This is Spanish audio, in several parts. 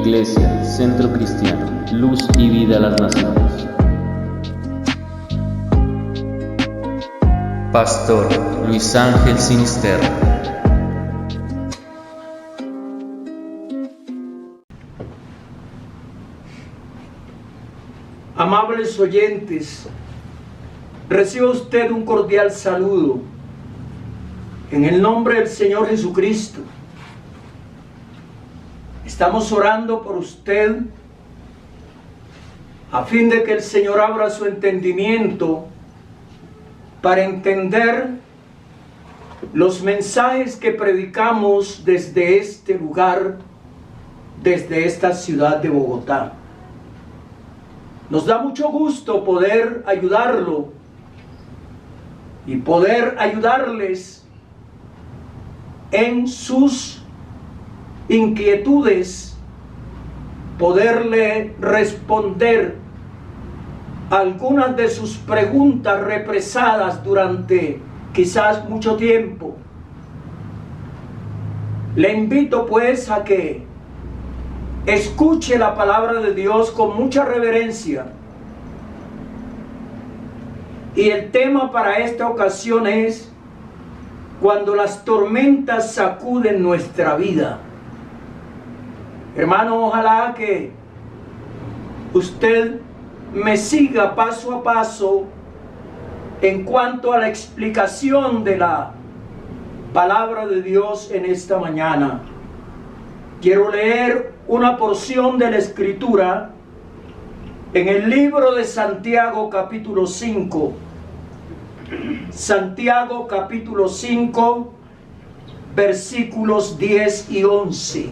Iglesia, Centro Cristiano, Luz y Vida a las Naciones. Pastor Luis Ángel Sinisterra. Amables oyentes, reciba usted un cordial saludo en el nombre del Señor Jesucristo. Estamos orando por usted a fin de que el Señor abra su entendimiento para entender los mensajes que predicamos desde este lugar, desde esta ciudad de Bogotá. Nos da mucho gusto poder ayudarlo y poder ayudarles en sus inquietudes, poderle responder algunas de sus preguntas represadas durante quizás mucho tiempo. Le invito pues a que escuche la palabra de Dios con mucha reverencia. Y el tema para esta ocasión es: cuando las tormentas sacuden nuestra vida. Hermano, ojalá que usted me siga paso a paso en cuanto a la explicación de la palabra de Dios en esta mañana. Quiero leer una porción de la Escritura en el libro de Santiago capítulo 5. Santiago capítulo 5, versículos 10 y 11.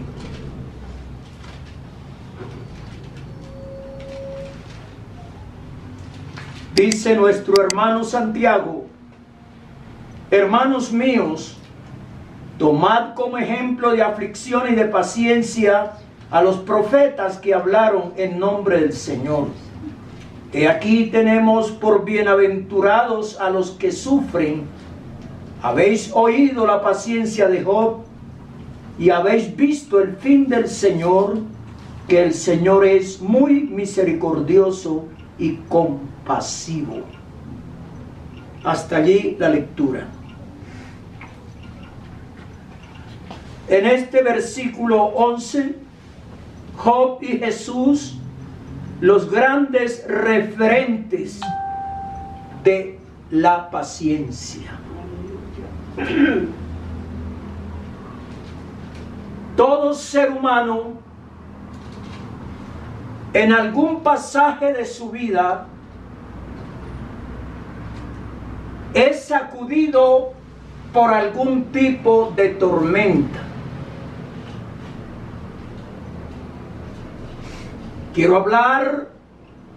Dice nuestro hermano Santiago: hermanos míos, tomad como ejemplo de aflicción y de paciencia a los profetas que hablaron en nombre del Señor. He aquí tenemos por bienaventurados a los que sufren. Habéis oído la paciencia de Job y habéis visto el fin del Señor, que el Señor es muy misericordioso y compasivo. Hasta allí la lectura. En este versículo 11, Job y Jesús, los grandes referentes de la paciencia. Todo ser humano en algún pasaje de su vida es sacudido por algún tipo de tormenta. Quiero hablar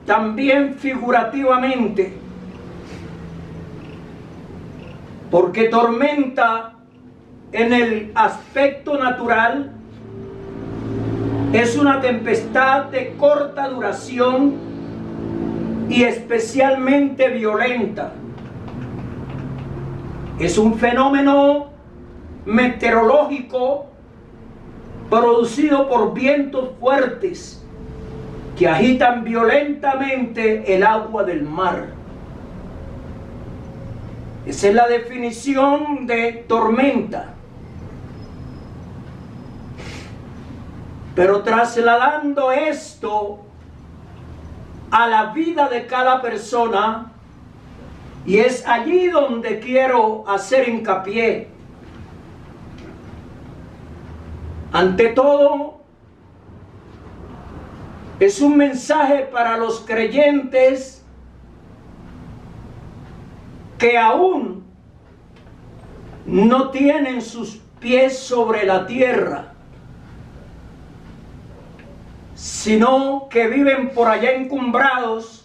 también figurativamente, porque tormenta en el aspecto natural es una tempestad de corta duración y especialmente violenta. Es un fenómeno meteorológico producido por vientos fuertes que agitan violentamente el agua del mar. Esa es la definición de tormenta. Pero trasladando esto a la vida de cada persona, y es allí donde quiero hacer hincapié. Ante todo, es un mensaje para los creyentes que aún no tienen sus pies sobre la tierra, sino que viven por allá encumbrados,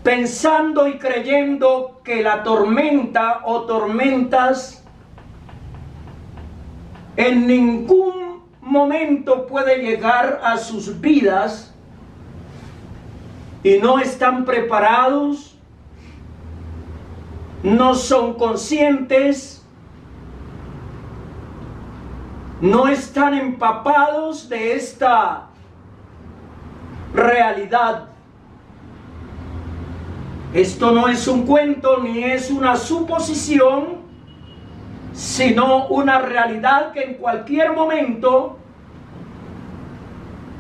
pensando y creyendo que la tormenta o tormentas en ningún momento puede llegar a sus vidas, y no están preparados, no son conscientes no están empapados de esta realidad. Esto no es un cuento ni es una suposición, sino una realidad que en cualquier momento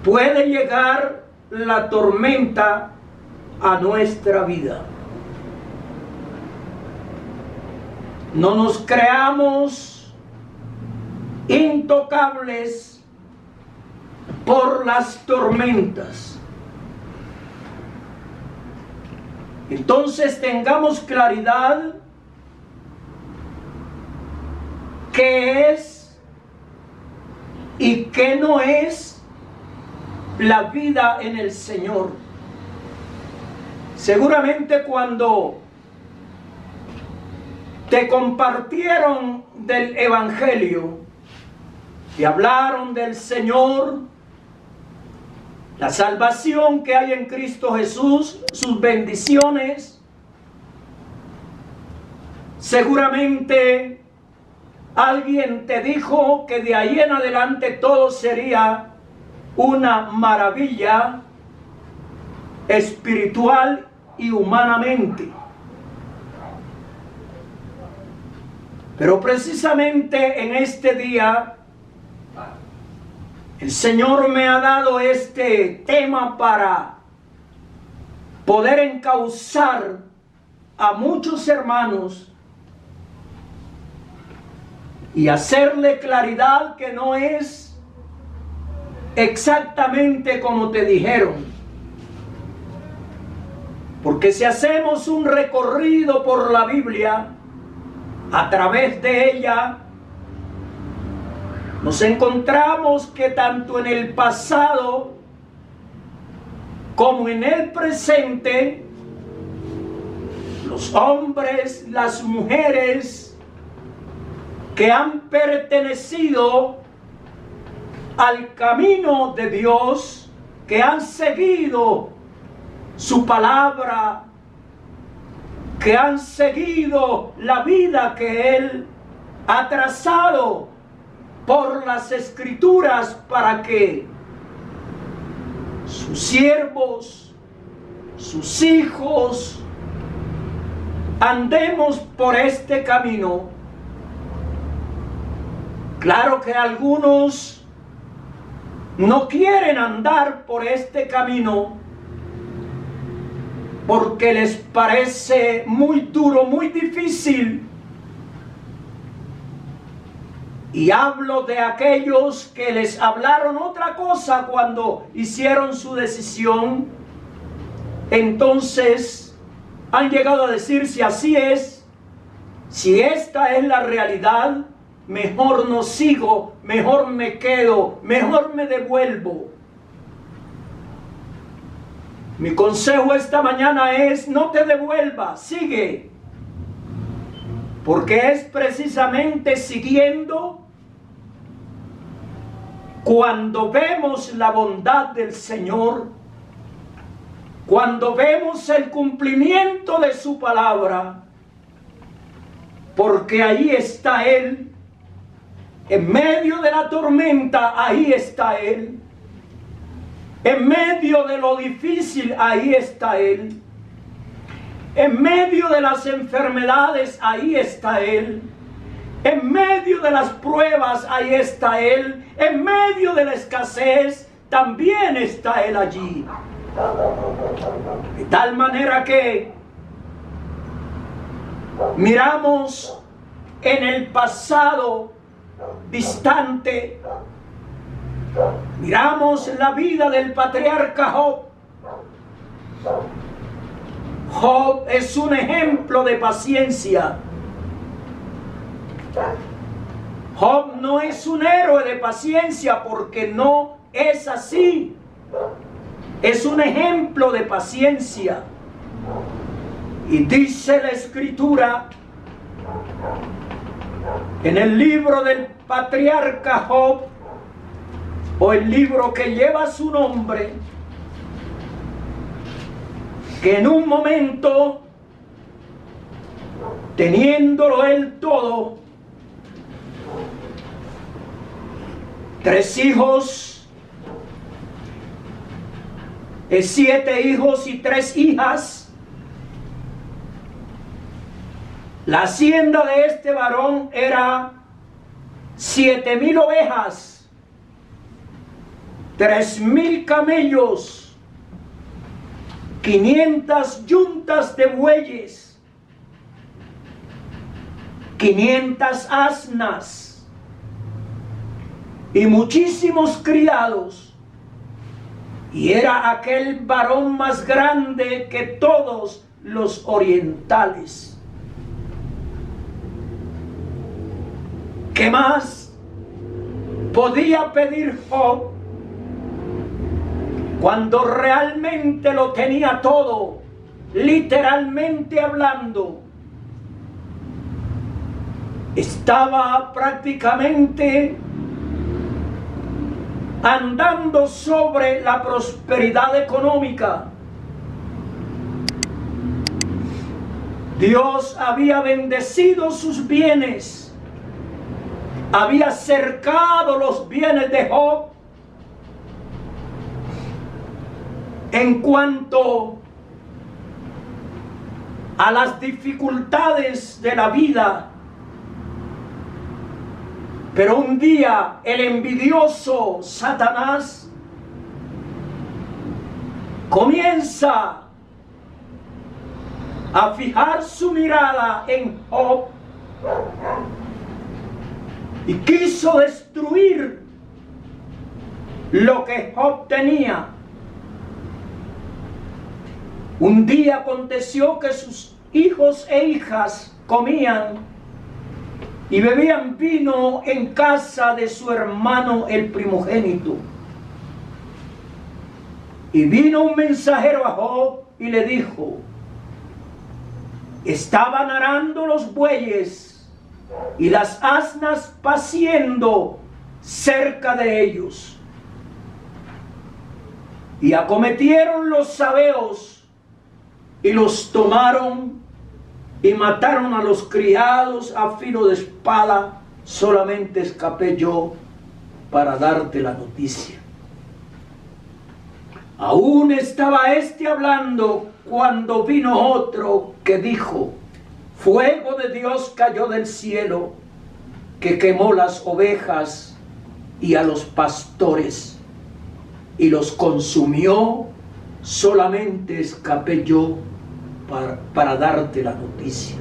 puede llegar la tormenta a nuestra vida. No nos creamos intocables por las tormentas. Entonces tengamos claridad qué es y qué no es la vida en el Señor. Seguramente cuando te compartieron del Evangelio, te hablaron del Señor, la salvación que hay en Cristo Jesús, sus bendiciones, seguramente alguien te dijo que de ahí en adelante todo sería una maravilla espiritual y humanamente. Pero precisamente en este día el Señor me ha dado este tema para poder encauzar a muchos hermanos y hacerle claridad que no es exactamente como te dijeron. Porque si hacemos un recorrido por la Biblia, a través de ella, nos encontramos que tanto en el pasado como en el presente, los hombres, las mujeres que han pertenecido al camino de Dios, que han seguido su palabra, que han seguido la vida que Él ha trazado por las Escrituras para que sus siervos, sus hijos, andemos por este camino. Claro que algunos no quieren andar por este camino porque les parece muy duro, muy difícil. Y hablo de aquellos que les hablaron otra cosa cuando hicieron su decisión. Entonces han llegado a decir, si así es, si esta es la realidad, mejor no sigo, mejor me quedo, mejor me devuelvo. Mi consejo esta mañana es, no te devuelvas, sigue. Porque es precisamente siguiendo cuando vemos la bondad del Señor, cuando vemos el cumplimiento de su palabra, porque ahí está Él, en medio de la tormenta, ahí está Él. En medio de lo difícil, ahí está Él. En medio de las enfermedades, ahí está Él. En medio de las pruebas, ahí está Él. En medio de la escasez, también está Él allí. De tal manera que miramos en el pasado distante, miramos la vida del patriarca Job. Job es un ejemplo de paciencia. Job no es un héroe de paciencia porque no es así. Es un ejemplo de paciencia. Y dice la Escritura en el libro del patriarca Job, o el libro que lleva su nombre, que en un momento, teniéndolo él todo, 3 hijos, 7 hijos y 3 hijas. La hacienda de este varón era 7,000 ovejas, 3,000 camellos, 500 yuntas de bueyes, 500 asnas y muchísimos criados. Y era aquel varón más grande que todos los orientales. ¿Qué más podía pedir Job cuando realmente lo tenía todo, literalmente hablando? Estaba prácticamente andando sobre la prosperidad económica. Dios había bendecido sus bienes, había cercado los bienes de Job. En cuanto a las dificultades de la vida, pero un día el envidioso Satanás comienza a fijar su mirada en Job y quiso destruir lo que Job tenía. Un día aconteció que sus hijos e hijas comían y bebían vino en casa de su hermano el primogénito. Y vino un mensajero a Job y le dijo: estaban arando los bueyes y las asnas paciendo cerca de ellos, y acometieron los sabeos y los tomaron y mataron a los criados a filo de espada. Solamente escapé yo para darte la noticia. Aún estaba este hablando cuando vino otro que dijo: fuego de Dios cayó del cielo, que quemó las ovejas y a los pastores y los consumió. Solamente escapé yo para darte la noticia.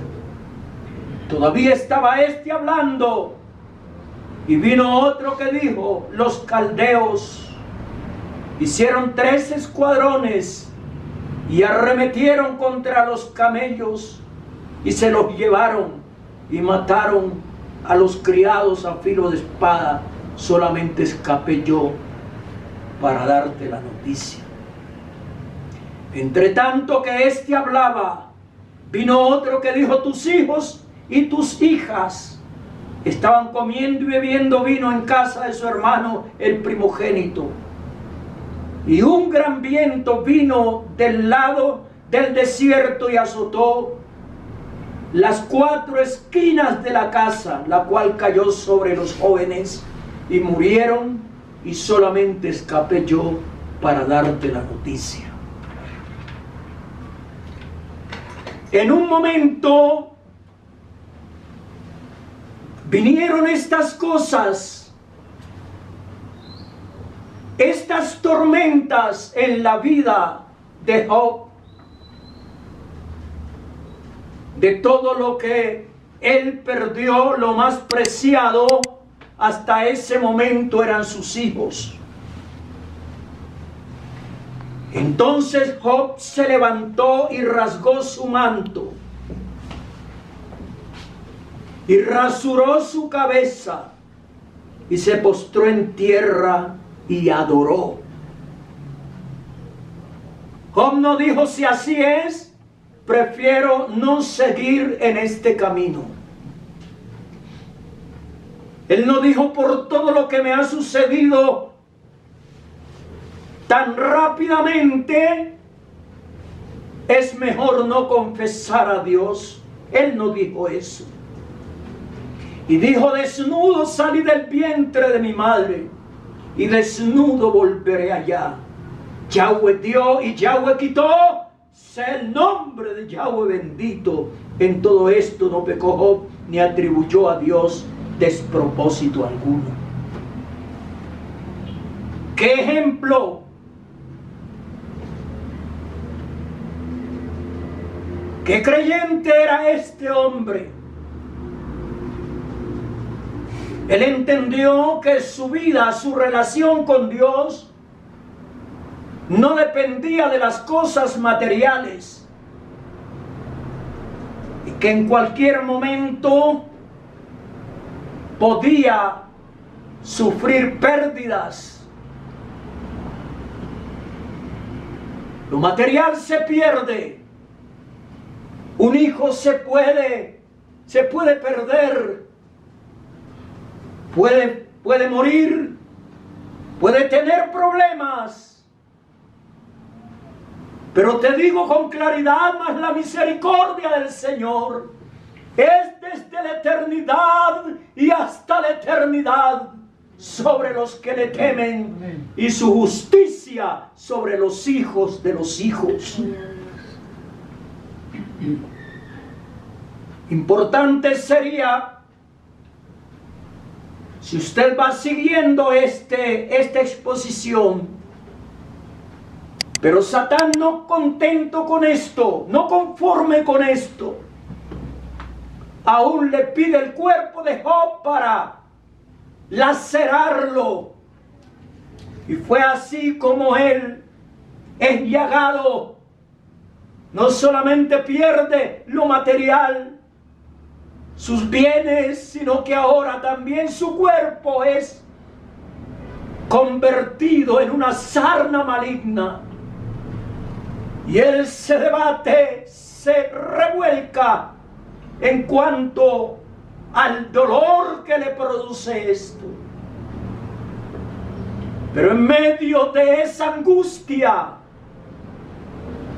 Todavía estaba este hablando y vino otro que dijo: los caldeos hicieron 3 escuadrones y arremetieron contra los camellos y se los llevaron y mataron a los criados a filo de espada. Solamente escapé yo para darte la noticia. Entre tanto que éste hablaba, vino otro que dijo: tus hijos y tus hijas estaban comiendo y bebiendo vino en casa de su hermano el primogénito. Y un gran viento vino del lado del desierto y azotó las 4 esquinas de la casa, la cual cayó sobre los jóvenes y murieron, y solamente escapé yo para darte la noticia. En un momento vinieron estas cosas, estas tormentas en la vida de Job, de todo lo que él perdió. Lo más preciado hasta ese momento eran sus hijos. Entonces Job se levantó y rasgó su manto y rasuró su cabeza y se postró en tierra y adoró. Job no dijo: si así es, prefiero no seguir en este camino. Él no dijo: por todo lo que me ha sucedido tan rápidamente, es mejor no confesar a Dios. Él no dijo eso. Y dijo: desnudo salí del vientre de mi madre, y desnudo volveré allá. Yahweh dio y Yahweh quitó, sea el nombre de Yahweh bendito. En todo esto no pecó Job, ni atribuyó a Dios despropósito alguno. ¿Qué ejemplo? ¿Qué creyente era este hombre? Él entendió que su vida, su relación con Dios, no dependía de las cosas materiales. Y que en cualquier momento podía sufrir pérdidas. Lo material se pierde. Un hijo se puede perder. Puede morir, puede tener problemas, pero te digo con claridad, más la misericordia del Señor es desde la eternidad y hasta la eternidad sobre los que le temen, y su justicia sobre los hijos de los hijos. Importante sería, si usted va siguiendo esta exposición, pero Satán no contento con esto, no conforme con esto, aún le pide el cuerpo de Job para lacerarlo. Y fue así como él es llagado. No solamente pierde lo material, sus bienes, sino que ahora también su cuerpo es convertido en una sarna maligna. Y él se debate, se revuelca en cuanto al dolor que le produce esto. Pero en medio de esa angustia,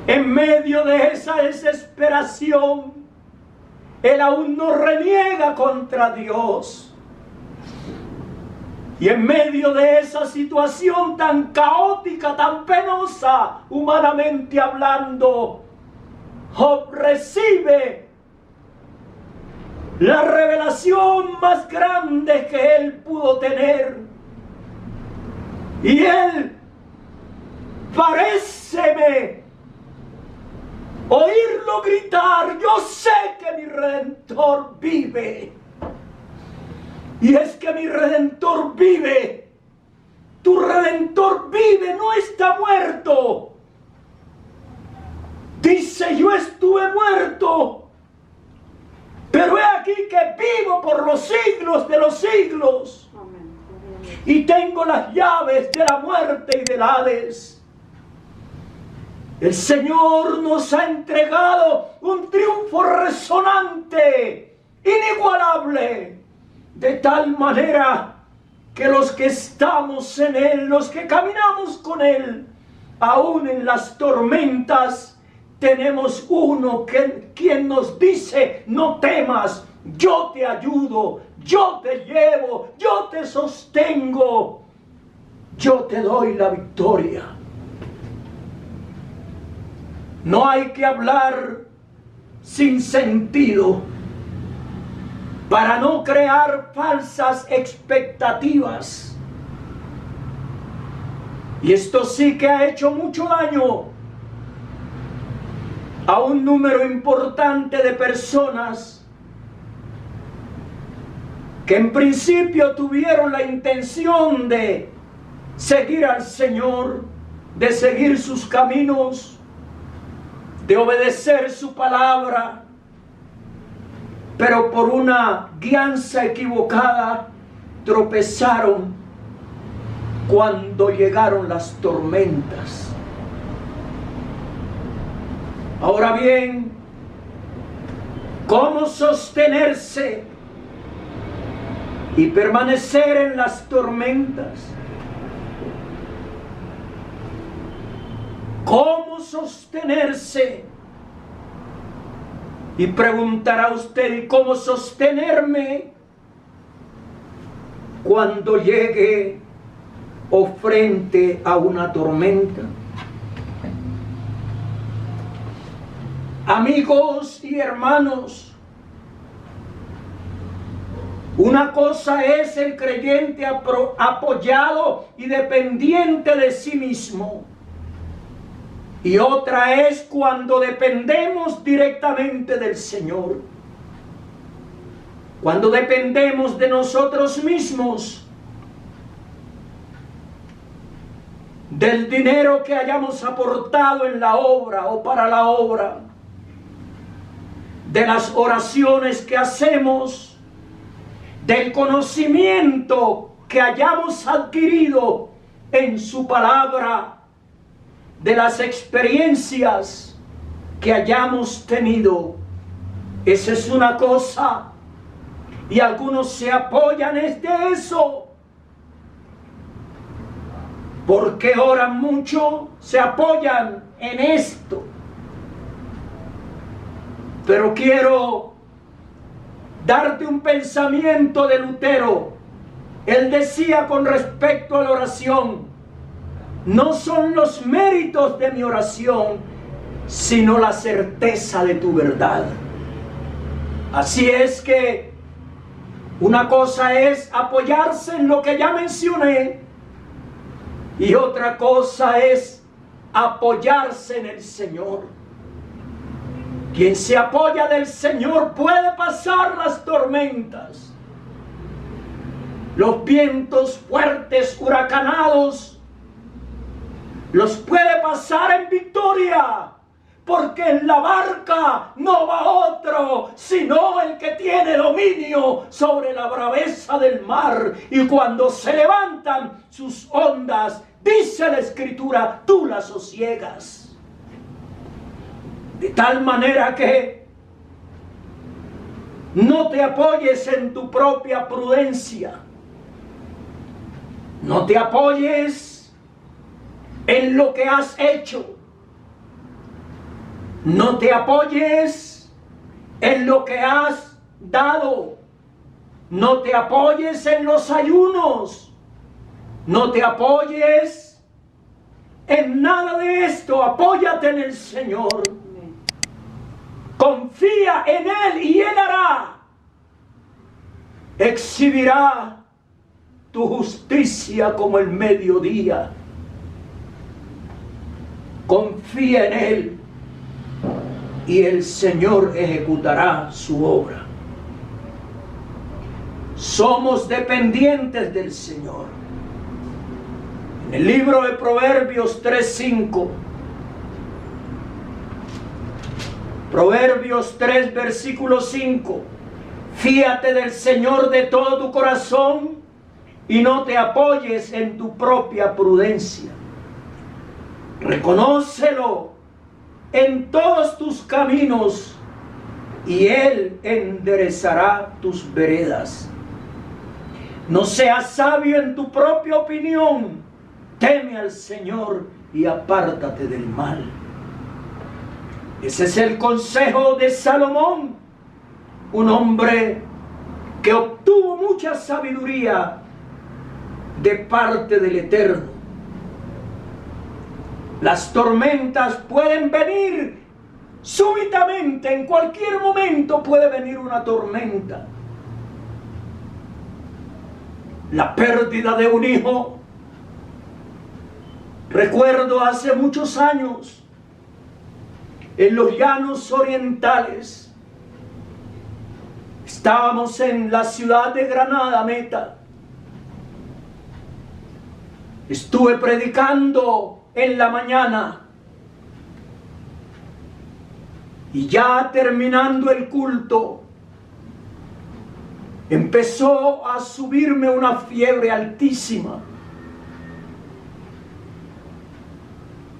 en medio de esa desesperación, él aún no reniega contra Dios. Y en medio de esa situación tan caótica, tan penosa, humanamente hablando, Job recibe la revelación más grande que él pudo tener. Y él paréceme oírlo gritar: yo sé que mi Redentor vive. Y es que mi Redentor vive. Tu Redentor vive, no está muerto. Dice: yo estuve muerto, pero he aquí que vivo por los siglos de los siglos. Y tengo las llaves de la muerte y del Hades. El Señor nos ha entregado un triunfo resonante, inigualable, de tal manera que los que estamos en Él, los que caminamos con Él, aún en las tormentas, tenemos uno quien nos dice: no temas, yo te ayudo, yo te llevo, yo te sostengo, yo te doy la victoria. No hay que hablar sin sentido para no crear falsas expectativas. Y esto sí que ha hecho mucho daño a un número importante de personas que en principio tuvieron la intención de seguir al Señor, de seguir sus caminos, de obedecer su palabra, pero por una guianza equivocada tropezaron cuando llegaron las tormentas. Ahora bien, ¿cómo sostenerse y permanecer en las tormentas? ¿Cómo sostenerse? Y preguntará usted: ¿y cómo sostenerme cuando llegue o frente a una tormenta. Amigos y hermanos, una cosa es el creyente apoyado y dependiente de sí mismo, y otra es cuando dependemos directamente del Señor. Cuando dependemos de nosotros mismos, del dinero que hayamos aportado en la obra o para la obra, de las oraciones que hacemos, del conocimiento que hayamos adquirido en su palabra, de las experiencias que hayamos tenido. Esa es una cosa, y algunos se apoyan de eso, porque oran mucho, se apoyan en esto. Pero quiero darte un pensamiento de Lutero. Él decía con respecto a la oración: no son los méritos de mi oración, sino la certeza de tu verdad. Así es que una cosa es apoyarse en lo que ya mencioné, y otra cosa es apoyarse en el Señor. Quien se apoya del Señor puede pasar las tormentas, los vientos fuertes, huracanados, los puede pasar en victoria, porque en la barca no va otro, sino el que tiene dominio sobre la braveza del mar. Y cuando se levantan sus ondas, dice la Escritura, tú las sosiegas. De tal manera que no te apoyes en tu propia prudencia. No te apoyes en lo que has hecho. No te apoyes en lo que has dado. No te apoyes en los ayunos. No te apoyes en nada de esto. Apóyate en el Señor. Confía en Él y Él hará. Exhibirá tu justicia como el mediodía. Confía en Él y el Señor ejecutará su obra. Somos dependientes del Señor. En el libro de Proverbios 3:5, Proverbios 3, versículo 5. Fíate del Señor de todo tu corazón y no te apoyes en tu propia prudencia. Reconócelo en todos tus caminos y Él enderezará tus veredas. No seas sabio en tu propia opinión. Teme al Señor y apártate del mal. Ese es el consejo de Salomón, un hombre que obtuvo mucha sabiduría de parte del Eterno. Las tormentas pueden venir súbitamente, en cualquier momento puede venir una tormenta. La pérdida de un hijo. Recuerdo hace muchos años, en los llanos orientales, estábamos en la ciudad de Granada Meta. Estuve predicando en la mañana y ya terminando el culto, empezó a subirme una fiebre altísima.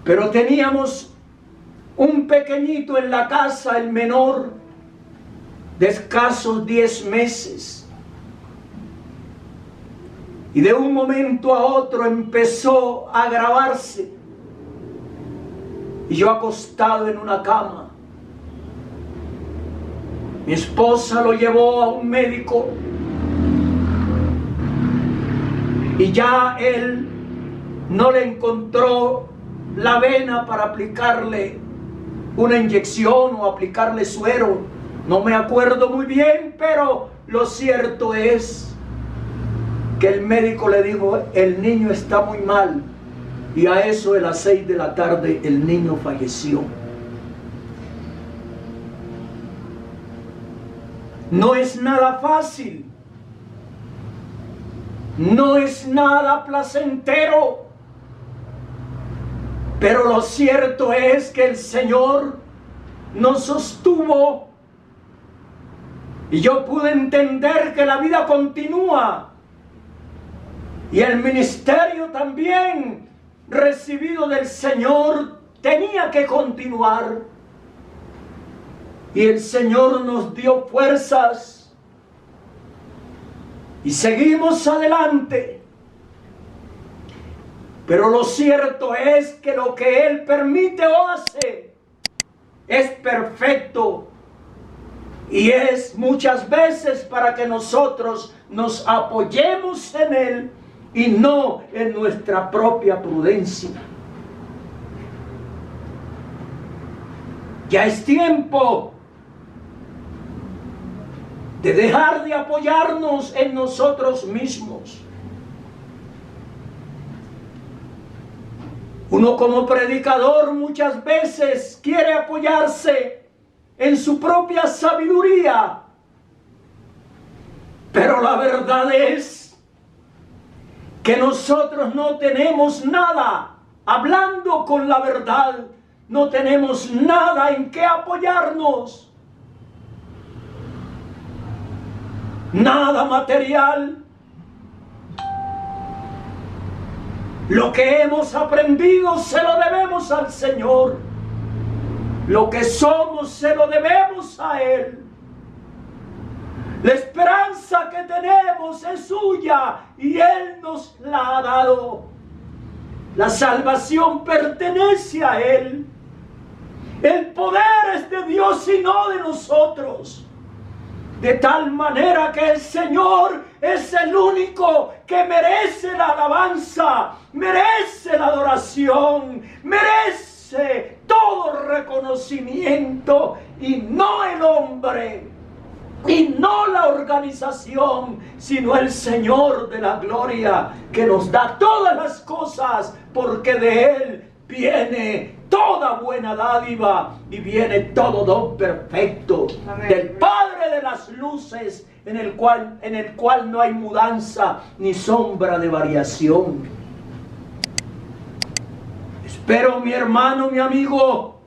Pero teníamos un pequeñito en la casa, el menor, de escasos 10 meses. Y de un momento a otro empezó a agravarse. Y yo acostado en una cama. Mi esposa lo llevó a un médico. Y ya él no le encontró la vena para aplicarle una inyección o aplicarle suero. No me acuerdo muy bien, pero lo cierto es que el médico le dijo: el niño está muy mal. Y a eso de las 6 de la tarde el niño falleció. No es nada fácil. No es nada placentero. Pero lo cierto es que el Señor nos sostuvo. Y yo pude entender que la vida continúa. Y el ministerio también recibido del Señor tenía que continuar. Y el Señor nos dio fuerzas. Y seguimos adelante. Pero lo cierto es que lo que Él permite o hace es perfecto. Y es muchas veces para que nosotros nos apoyemos en Él y no en nuestra propia prudencia. Ya es tiempo de dejar de apoyarnos en nosotros mismos. Uno como predicador muchas veces quiere apoyarse en su propia sabiduría, pero la verdad es que nosotros no tenemos nada, hablando con la verdad, no tenemos nada en qué apoyarnos. Nada material. Lo que hemos aprendido se lo debemos al Señor. Lo que somos se lo debemos a Él. La esperanza que tenemos es suya y Él nos la ha dado. La salvación pertenece a Él. El poder es de Dios y no de nosotros. De tal manera que el Señor es el único que merece la alabanza, merece la adoración, merece todo reconocimiento, y no el hombre, y no la organización, sino el Señor de la gloria, que nos da todas las cosas, porque de Él viene toda buena dádiva y viene todo don perfecto. Amén. Del Padre de las luces, en el cual no hay mudanza ni sombra de variación. Espero, mi hermano, mi amigo,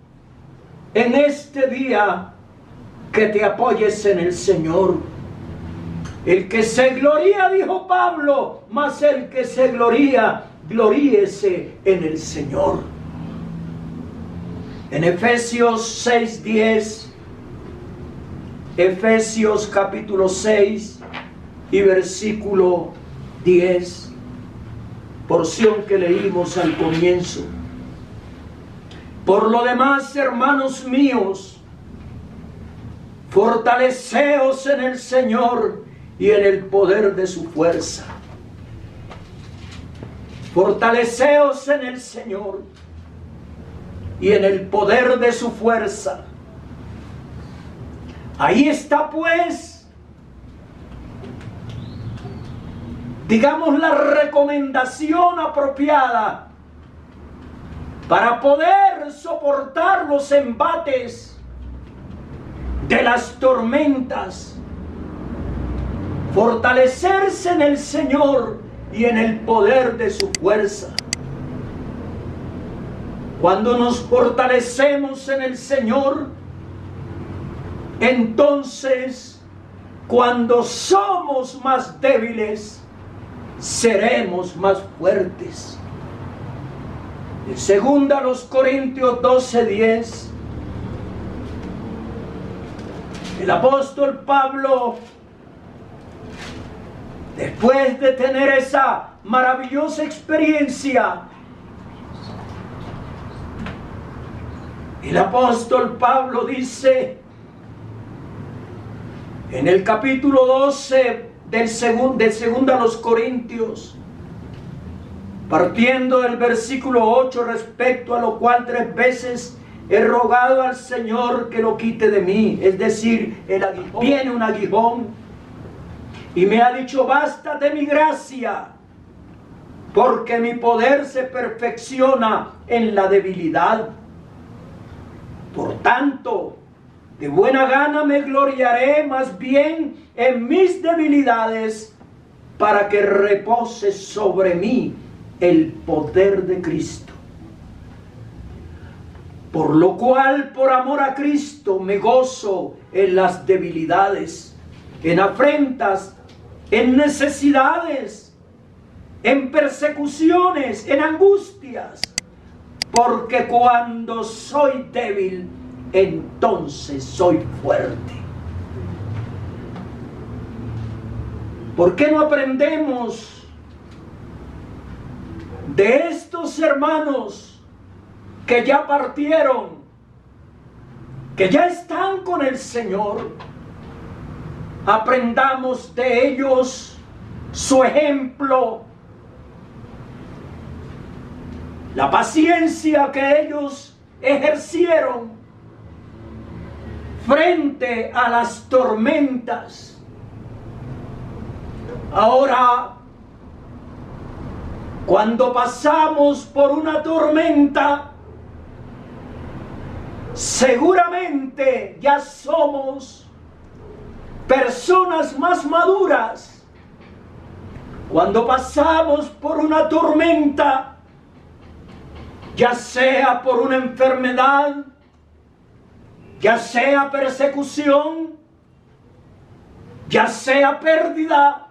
en este día que te apoyes en el Señor. El que se gloría, dijo Pablo, mas el que se gloría, gloríese en el Señor. En Efesios 6:10, Efesios capítulo 6 y versículo 10, porción que leímos al comienzo. Por lo demás, hermanos míos, fortaleceos en el Señor y en el poder de su fuerza. Fortaleceos en el Señor y en el poder de su fuerza. Ahí está, pues, digamos, la recomendación apropiada para poder soportar los embates de las tormentas. Fortalecerse en el Señor y en el poder de su fuerza. Cuando nos fortalecemos en el Señor, entonces, cuando somos más débiles, seremos más fuertes. En 2 Corintios 12:10, el apóstol Pablo, después de tener esa maravillosa experiencia, el apóstol Pablo dice en el capítulo 12 del segundo a los Corintios, partiendo del versículo 8, respecto a lo cual 3 veces he rogado al Señor que lo quite de mí. Es decir, el aguijón. Viene un aguijón y me ha dicho: bástate mi gracia, porque mi poder se perfecciona en la debilidad. Por tanto, de buena gana me gloriaré más bien en mis debilidades, para que repose sobre mí el poder de Cristo. Por lo cual, por amor a Cristo, me gozo en las debilidades, en afrentas, en necesidades, en persecuciones, en angustias, porque cuando soy débil, entonces soy fuerte. ¿Por qué no aprendemos de estos hermanos que ya partieron, que ya están con el Señor? Aprendamos de ellos su ejemplo, la paciencia que ellos ejercieron frente a las tormentas. Ahora, cuando pasamos por una tormenta, seguramente ya somos personas más maduras. Cuando pasamos por una tormenta, ya sea por una enfermedad, ya sea persecución, ya sea pérdida,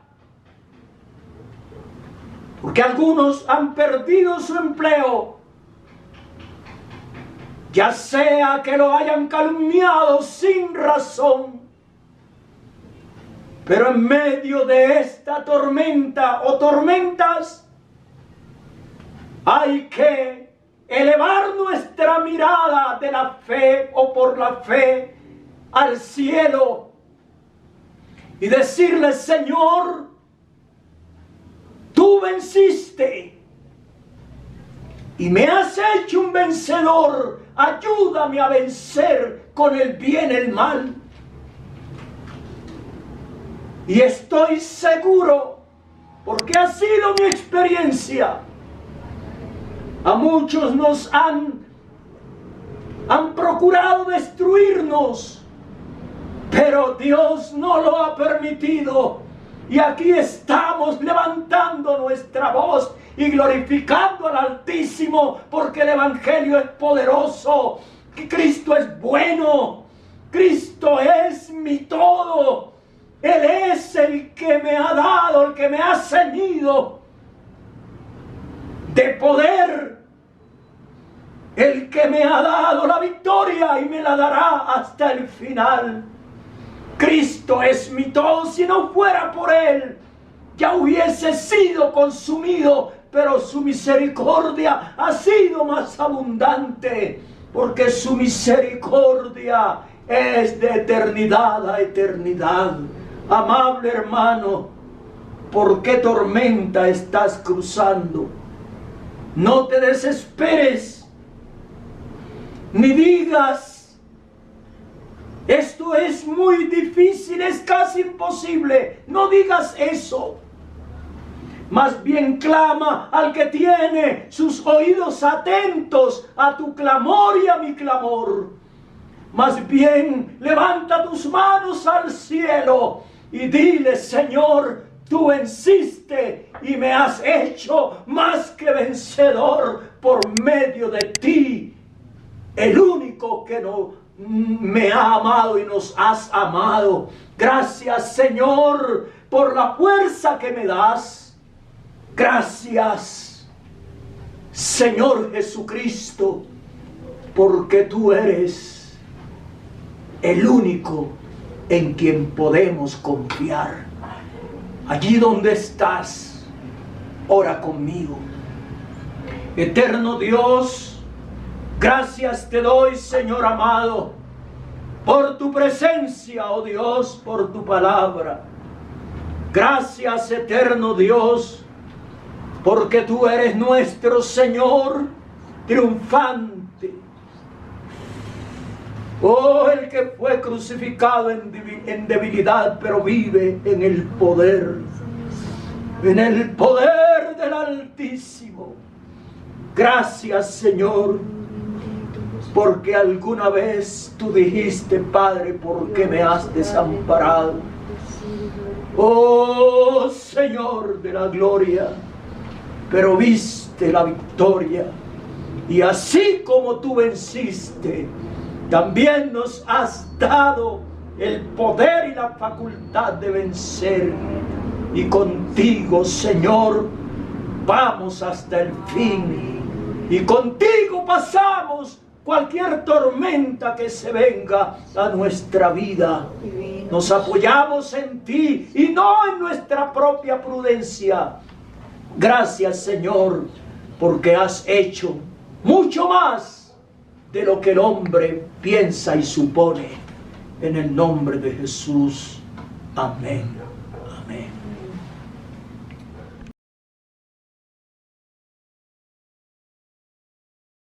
porque algunos han perdido su empleo, ya sea que lo hayan calumniado sin razón. Pero en medio de esta tormenta o tormentas, hay que elevar nuestra mirada de la fe o por la fe al cielo y decirle: Señor, tú venciste y me has hecho un vencedor. Ayúdame a vencer con el bien el mal. Y estoy seguro, porque ha sido mi experiencia, a muchos nos han procurado destruirnos, pero Dios no lo ha permitido. Y aquí estamos levantando nuestra voz y glorificando al Altísimo, porque el Evangelio es poderoso, que Cristo es bueno, Cristo es mi todo. Él es el que me ha dado, el que me ha ceñido de poder, el que me ha dado la victoria y me la dará hasta el final. Cristo es mi todo. Si no fuera por Él, ya hubiese sido consumido, pero su misericordia ha sido más abundante, porque su misericordia es de eternidad a eternidad. Amable hermano, ¿por qué tormenta estás cruzando? No te desesperes, ni digas: esto es muy difícil, es casi imposible. No digas eso. Más bien clama al que tiene sus oídos atentos a tu clamor y a mi clamor. Más bien levanta tus manos al cielo y dile: Señor, tú venciste y me has hecho más que vencedor por medio de ti, el único que me ha amado y nos has amado. Gracias, Señor, por la fuerza que me das. Gracias, Señor Jesucristo, porque tú eres el único en quien podemos confiar. Allí donde estás, ora conmigo. Eterno Dios, gracias te doy, Señor amado, por tu presencia, oh Dios, por tu palabra. Gracias, eterno Dios, porque tú eres nuestro Señor triunfante. Oh, el que fue crucificado en debilidad, pero vive en el poder del Altísimo. Gracias, Señor, porque alguna vez tú dijiste: Padre, ¿por qué me has desamparado? Oh, Señor de la gloria, pero viste la victoria, y así como tú venciste, también nos has dado el poder y la facultad de vencer. Y contigo, Señor, vamos hasta el fin. Y contigo pasamos cualquier tormenta que se venga a nuestra vida. Nos apoyamos en ti y no en nuestra propia prudencia. Gracias, Señor, porque has hecho mucho más de lo que el hombre piensa y supone. En el nombre de Jesús. Amén. Amén.